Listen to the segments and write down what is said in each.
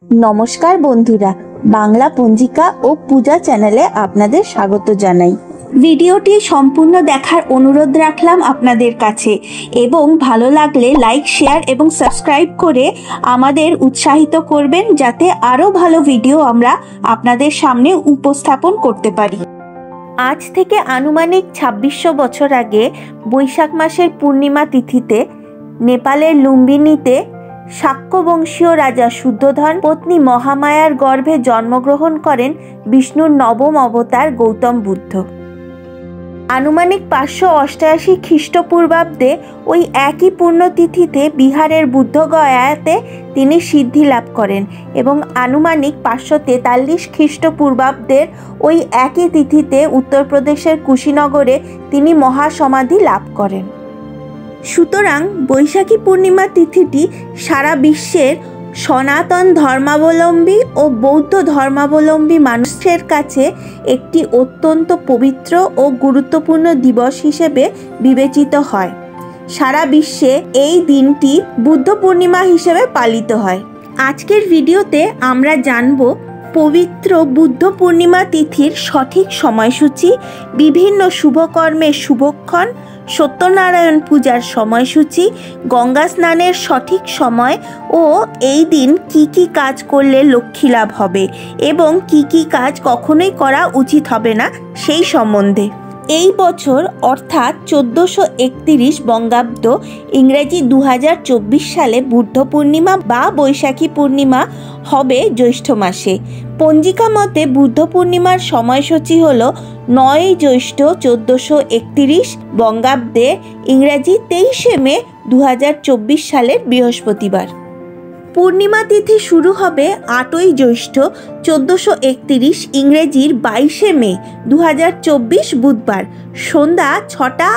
নমস্কার বন্ধুরা, বাংলা পঞ্জিকা ও পূজা চ্যানেলে আপনাদের স্বাগত জানাই। ভিডিওটি সম্পূর্ণ দেখার অনুরোধ রাখলাম আপনাদের কাছে এবং ভালো লাগলে লাইক, শেয়ার এবং সাবস্ক্রাইব করে আমাদের উৎসাহিত করবেন, যাতে আরও ভালো ভিডিও আমরা আপনাদের সামনে উপস্থাপন করতে পারি। আজ থেকে আনুমানিক ২৬০০ বছর আগে বৈশাখ মাসের পূর্ণিমা তিথিতে নেপালের লুম্বিনীতে শাক্য বংশীয় রাজা শুদ্ধোধন পত্নী মহামায়ার গর্ভে জন্মগ্রহণ করেন বিষ্ণুর নবম অবতার গৌতম বুদ্ধ। আনুমানিক ৫৮৮ খ্রিস্টপূর্বাব্দে ওই একই পুণ্যতিথিতে বিহারের বুদ্ধগয়াতে তিনি সিদ্ধি লাভ করেন এবং আনুমানিক ৫৪৩ খ্রিস্টপূর্বাব্দের ওই একই তিথিতে উত্তরপ্রদেশের কুশীনগরে তিনি মহাসমাধি লাভ করেন। সুতরাং বৈশাখী পূর্ণিমা তিথিটি সারা বিশ্বের সনাতন ধর্মাবলম্বী ও বৌদ্ধ ধর্মাবলম্বী মানুষের কাছে একটি অত্যন্ত পবিত্র ও গুরুত্বপূর্ণ দিবস হিসেবে বিবেচিত হয়। সারা বিশ্বে এই দিনটি বুদ্ধ পূর্ণিমা হিসেবে পালিত হয়। আজকের ভিডিওতে আমরা জানব পবিত্র বুদ্ধ পূর্ণিমা তিথির সঠিক সময়সূচি, বিভিন্ন শুভকর্মের শুভক্ষণ, সত্যনারায়ণ পূজার সময়সূচি, গঙ্গা স্নানের সঠিক সময় ও এই দিন কি কি কাজ করলে লক্ষ্মী লাভ হবে এবং কি কি কাজ কখনোই করা উচিত হবে না সেই সম্বন্ধে। এই বছর অর্থাৎ ১৪৩১ বঙ্গাব্দ ইংরেজি ২০২৪ সালে বুদ্ধ পূর্ণিমা বা বৈশাখী পূর্ণিমা হবে জ্যৈষ্ঠ মাসে। পঞ্জিকা মতে বুদ্ধ পূর্ণিমার সময়সূচি হল ৯ জ্যৈষ্ঠ ১৪৩১ বঙ্গাব্দে ইংরাজি ২৩শে মে ২০২৪ সালের বৃহস্পতিবার। পূর্ণিমা তিথি শুরু হবে ৮ই জ্যৈষ্ঠ ১৪৩১ ইংরেজির ২২শে মে ২০২৪ বুধবার সন্ধ্যা ৬টা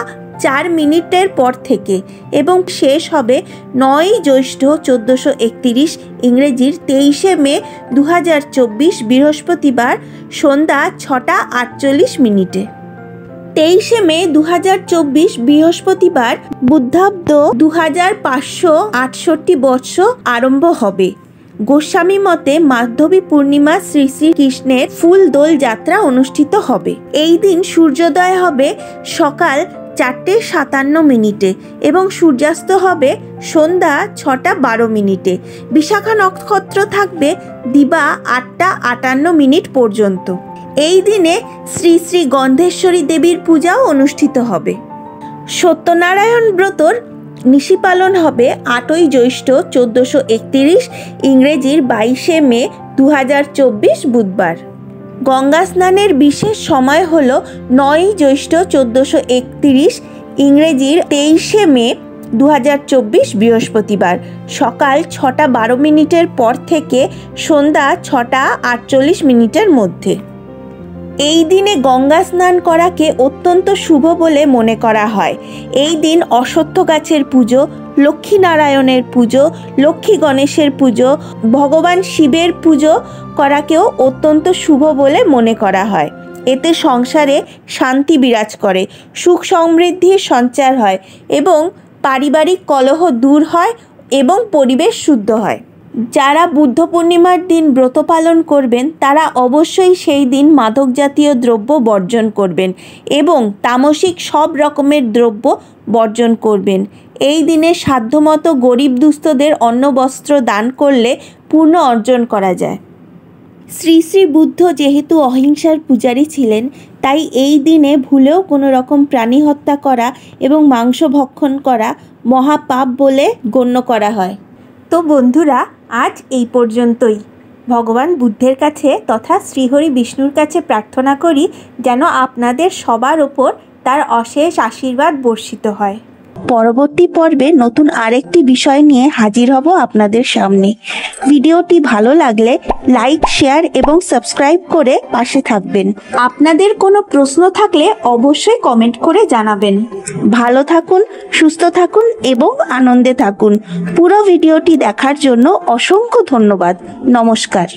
৪ মিনিটের পর থেকে এবং শেষ হবে ৯ জ্যৈষ্ঠ ১৪৩১ ইংরেজির ২৩শে মে ২০২৪ বৃহস্পতিবার সন্ধ্যা ৬টা ৪৮ মিনিটে। ২৩শে মে ২০২৪ বৃহস্পতিবার বুদ্ধাব্দ ২৫৬৮ বর্ষ আরম্ভ হবে। গোস্বামী মতে মাধবী পূর্ণিমা শ্রী শ্রীকৃষ্ণের ফুল দোল যাত্রা অনুষ্ঠিত হবে। এই দিন সূর্যোদয় হবে সকাল ৪টে ৫৭ এবং সূর্যাস্ত হবে সন্ধ্যা ৬টা ১২ মিনিটে। বিশাখা নক্ষত্র থাকবে দিবা ৮টা ৫৮ পর্যন্ত। এই দিনে শ্রী শ্রী গন্ধেশ্বরী দেবীর পূজাও অনুষ্ঠিত হবে। সত্যনারায়ণ ব্রতর নিশি পালন হবে ৮ই জ্যৈষ্ঠ ১৪৩১ ইংরেজির ২২শে মে ২০২৪ বুধবার। গঙ্গা স্নানের বিশেষ সময় হল ৯ জ্যৈষ্ঠ ১৪৩১ ইংরেজির ২৩শে মে ২০২৪ বৃহস্পতিবার সকাল ৬টা ১২ পর থেকে সন্ধ্যা ৬টা ৪৮ মধ্যে। এই দিনে গঙ্গা স্নান করাকে অত্যন্ত শুভ বলে মনে করা হয়। এই দিন অশ্বত্থ গাছের পুজো, লক্ষ্মীনারায়ণের পুজো, লক্ষ্মী গণেশের পুজো, ভগবান শিবের পুজো করাকেও অত্যন্ত শুভ বলে মনে করা হয়। এতে সংসারে শান্তি বিরাজ করে, সুখ সমৃদ্ধির সঞ্চার হয় এবং পারিবারিক কলহ দূর হয় এবং পরিবেশ শুদ্ধ হয়। যারা বুদ্ধ পূর্ণিমার দিন ব্রত পালন করবেন তারা অবশ্যই সেই দিন মাদক জাতীয় দ্রব্য বর্জন করবেন এবং তামসিক সব রকমের দ্রব্য বর্জন করবেন। এই দিনে সাধ্যমতো গরিব দুস্থদের অন্ন বস্ত্র দান করলে পুণ্য অর্জন করা যায়। শ্রী শ্রী বুদ্ধ যেহেতু অহিংসার পূজারী ছিলেন, তাই এই দিনে ভুলেও কোনো রকম প্রাণী হত্যা করা এবং মাংস ভক্ষণ করা মহাপাপ বলে গণ্য করা হয়। তো বন্ধুরা, আজ এই পর্যন্তই। ভগবান বুদ্ধের কাছে তথা শ্রীহরি বিষ্ণুর কাছে প্রার্থনা করি যেন আপনাদের সবার ওপর তার অশেষ আশীর্বাদ বর্ষিত হয়। পরবর্তী পর্বে নতুন আরেকটি বিষয় নিয়ে হাজির হব আপনাদের সামনে। ভিডিওটি ভালো লাগলে লাইক, শেয়ার এবং সাবস্ক্রাইব করে পাশে থাকবেন। আপনাদের কোনো প্রশ্ন থাকলে অবশ্যই কমেন্ট করে জানাবেন। ভালো থাকুন, সুস্থ থাকুন এবং আনন্দে থাকুন। পুরো ভিডিওটি দেখার জন্য অসংখ্য ধন্যবাদ। নমস্কার।